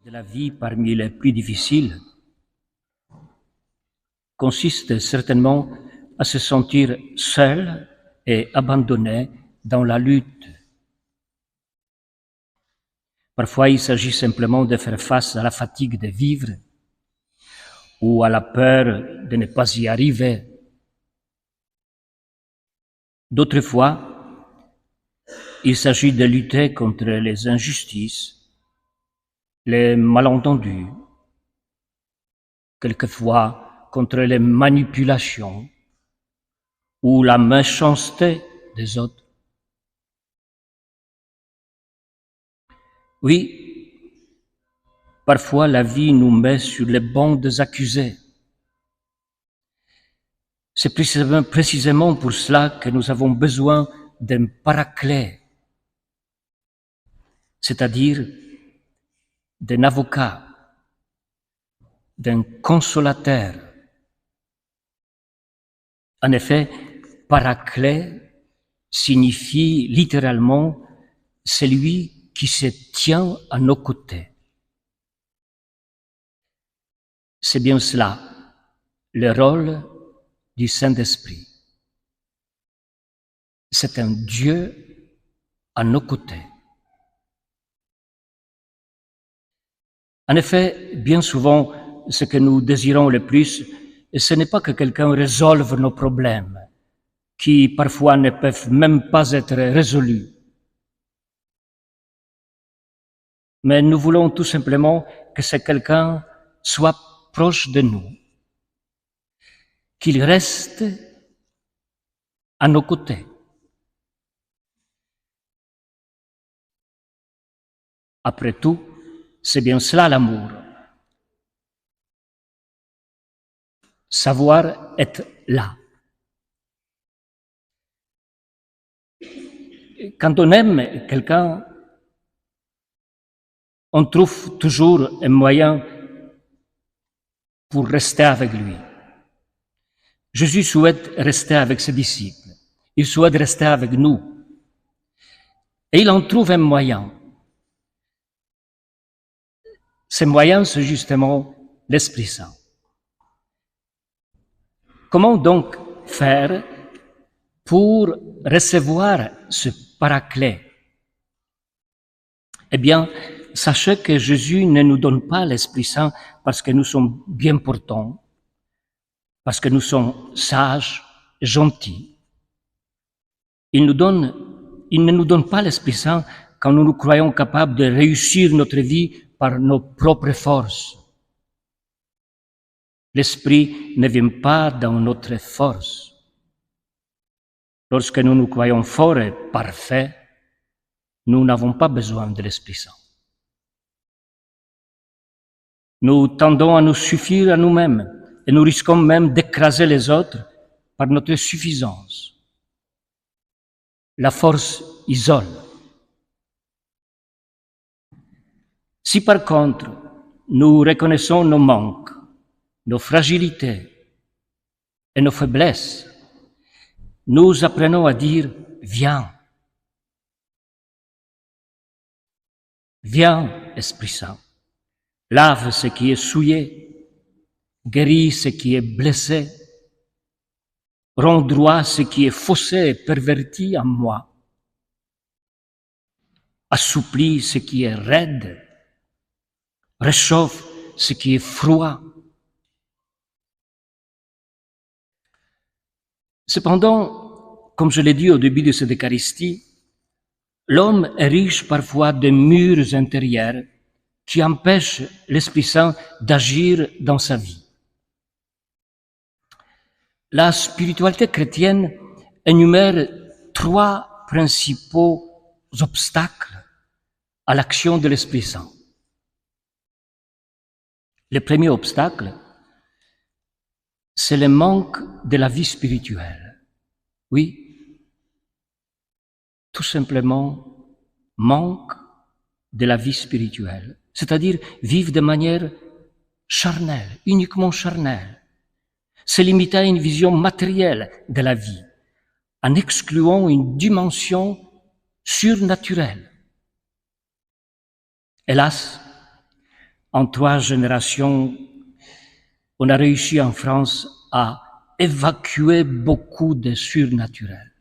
de la vie parmi les plus difficiles consiste certainement à se sentir seul et abandonné dans la lutte. Parfois, il s'agit simplement de faire face à la fatigue de vivre ou à la peur de ne pas y arriver. D'autres fois, il s'agit de lutter contre les injustices, les malentendus, quelquefois contre les manipulations ou la méchanceté des autres. Oui, parfois la vie nous met sur les bancs des accusés. C'est précisément pour cela que nous avons besoin d'un paraclet, c'est-à-dire d'un avocat, d'un consolateur. En effet, paraclet signifie littéralement celui qui se tient à nos côtés. C'est bien cela, le rôle du Saint-Esprit. C'est un Dieu à nos côtés. En effet, bien souvent, ce que nous désirons le plus, ce n'est pas que quelqu'un résolve nos problèmes, qui parfois ne peuvent même pas être résolus. Mais nous voulons tout simplement que ce quelqu'un soit proche de nous, qu'il reste à nos côtés. Après tout, c'est bien cela l'amour. Savoir être là. Quand on aime quelqu'un, on trouve toujours un moyen pour rester avec lui. Jésus souhaite rester avec ses disciples. Il souhaite rester avec nous. Et il en trouve un moyen. Ce moyen, c'est justement l'Esprit Saint. Comment donc faire pour recevoir ce paraclet? Eh bien, sachez que Jésus ne nous donne pas l'Esprit Saint parce que nous sommes bien portants, parce que nous sommes sages, gentils. Il ne nous donne pas l'Esprit Saint quand nous nous croyons capables de réussir notre vie par nos propres forces. L'Esprit ne vient pas dans notre force. Lorsque nous nous croyons forts et parfaits, nous n'avons pas besoin de l'Esprit Saint. Nous tendons à nous suffire à nous-mêmes et nous risquons même d'écraser les autres par notre suffisance. La force isole. Si par contre, nous reconnaissons nos manques, nos fragilités et nos faiblesses, nous apprenons à dire « Viens ». Viens, Esprit Saint, lave ce qui est souillé, guéris ce qui est blessé, rends droit ce qui est faussé et perverti en moi, assouplis ce qui est raide, réchauffe ce qui est froid. Cependant, comme je l'ai dit au début de cette Eucharistie, l'homme est riche parfois de murs intérieurs qui empêchent l'Esprit Saint d'agir dans sa vie. La spiritualité chrétienne énumère 3 principaux obstacles à l'action de l'Esprit Saint. Le premier obstacle, c'est le manque de la vie spirituelle. Oui, tout simplement, manque de la vie spirituelle, c'est-à-dire vivre de manière charnelle, uniquement charnelle, se limiter à une vision matérielle de la vie, en excluant une dimension surnaturelle. Hélas, en 3 générations, on a réussi en France à évacuer beaucoup de surnaturels.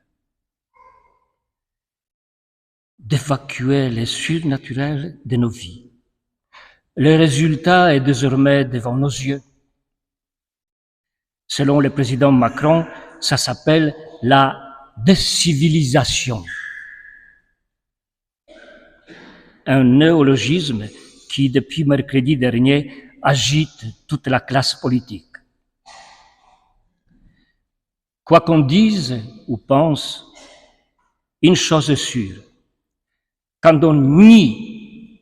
D'évacuer les surnaturels de nos vies. Le résultat est désormais devant nos yeux. Selon le président Macron, ça s'appelle la décivilisation. Un néologisme qui, depuis mercredi dernier, agite toute la classe politique. Quoi qu'on dise ou pense, une chose est sûre. Quand on nie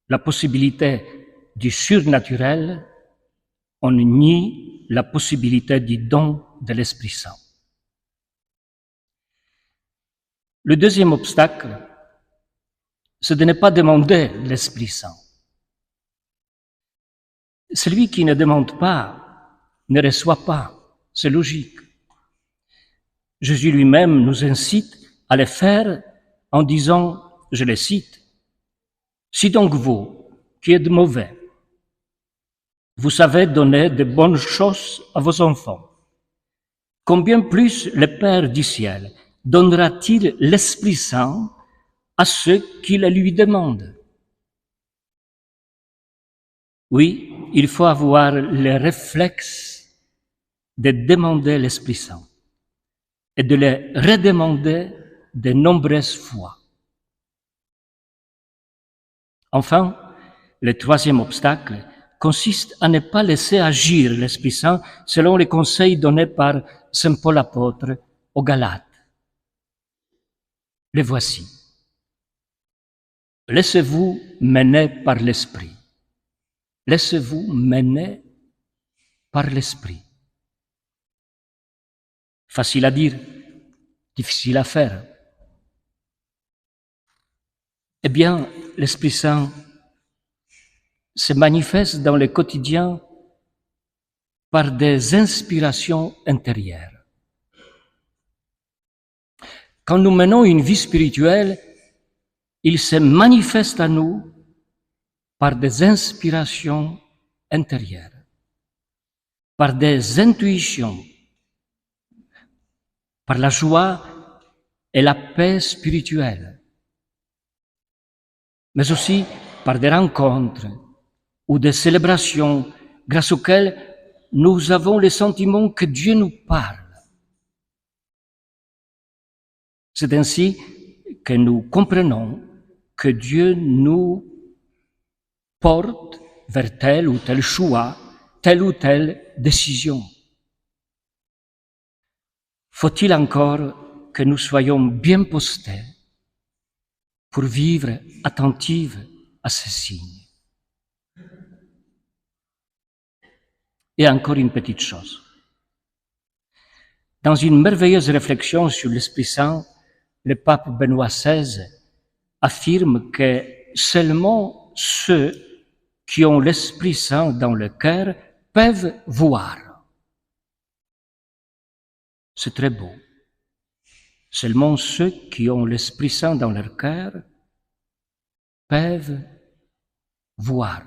la possibilité du surnaturel, on nie la possibilité du don de l'Esprit Saint. Le deuxième obstacle, c'est de ne pas demander l'Esprit Saint. Celui qui ne demande pas ne reçoit pas, c'est logique. Jésus lui-même nous incite à le faire en disant, je le cite, « Si donc vous, qui êtes mauvais, vous savez donner de bonnes choses à vos enfants, combien plus le Père du ciel donnera-t-il l'Esprit Saint à ceux qui le lui demandent ?» Oui, il faut avoir le réflexe de demander l'Esprit Saint et de le redemander de nombreuses fois. Enfin, le troisième obstacle consiste à ne pas laisser agir l'Esprit Saint selon les conseils donnés par Saint Paul apôtre aux Galates. Les voici. Laissez-vous mener par l'Esprit. Laissez-vous mener par l'Esprit. Facile à dire, difficile à faire. Eh bien, l'Esprit Saint se manifeste dans le quotidien par des inspirations intérieures. Quand nous menons une vie spirituelle, il se manifeste à nous par des inspirations intérieures, par des intuitions, par la joie et la paix spirituelle, mais aussi par des rencontres ou des célébrations grâce auxquelles nous avons le sentiment que Dieu nous parle. C'est ainsi que nous comprenons que Dieu nous porte vers tel ou tel choix, telle ou telle décision. Faut-il encore que nous soyons bien postés pour vivre attentifs à ces signes. Et encore une petite chose. Dans une merveilleuse réflexion sur l'Esprit Saint, le pape Benoît XVI affirme que seulement ceux qui ont l'Esprit Saint dans le cœur peuvent voir. C'est très beau. Seulement ceux qui ont l'Esprit Saint dans leur cœur peuvent voir.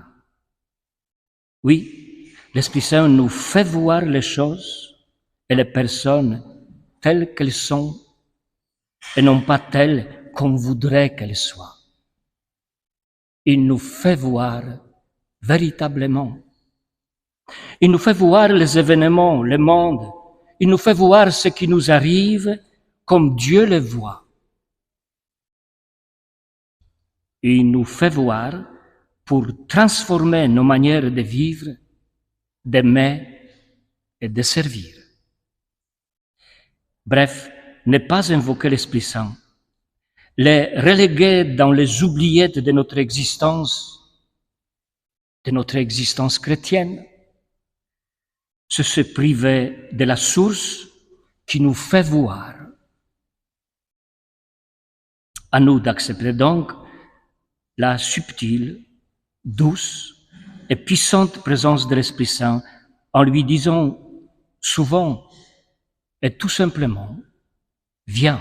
Oui, l'Esprit Saint nous fait voir les choses et les personnes telles qu'elles sont et non pas telles qu'on voudrait qu'elles soient. Il nous fait voir véritablement. Il nous fait voir les événements, le monde. Il nous fait voir ce qui nous arrive comme Dieu le voit. Il nous fait voir pour transformer nos manières de vivre, d'aimer et de servir. Bref, ne pas invoquer l'Esprit Saint, les reléguer dans les oubliettes de notre existence chrétienne, c'est se priver de la source qui nous fait voir. À nous d'accepter donc la subtile, douce et puissante présence de l'Esprit Saint en lui disant souvent et tout simplement, viens.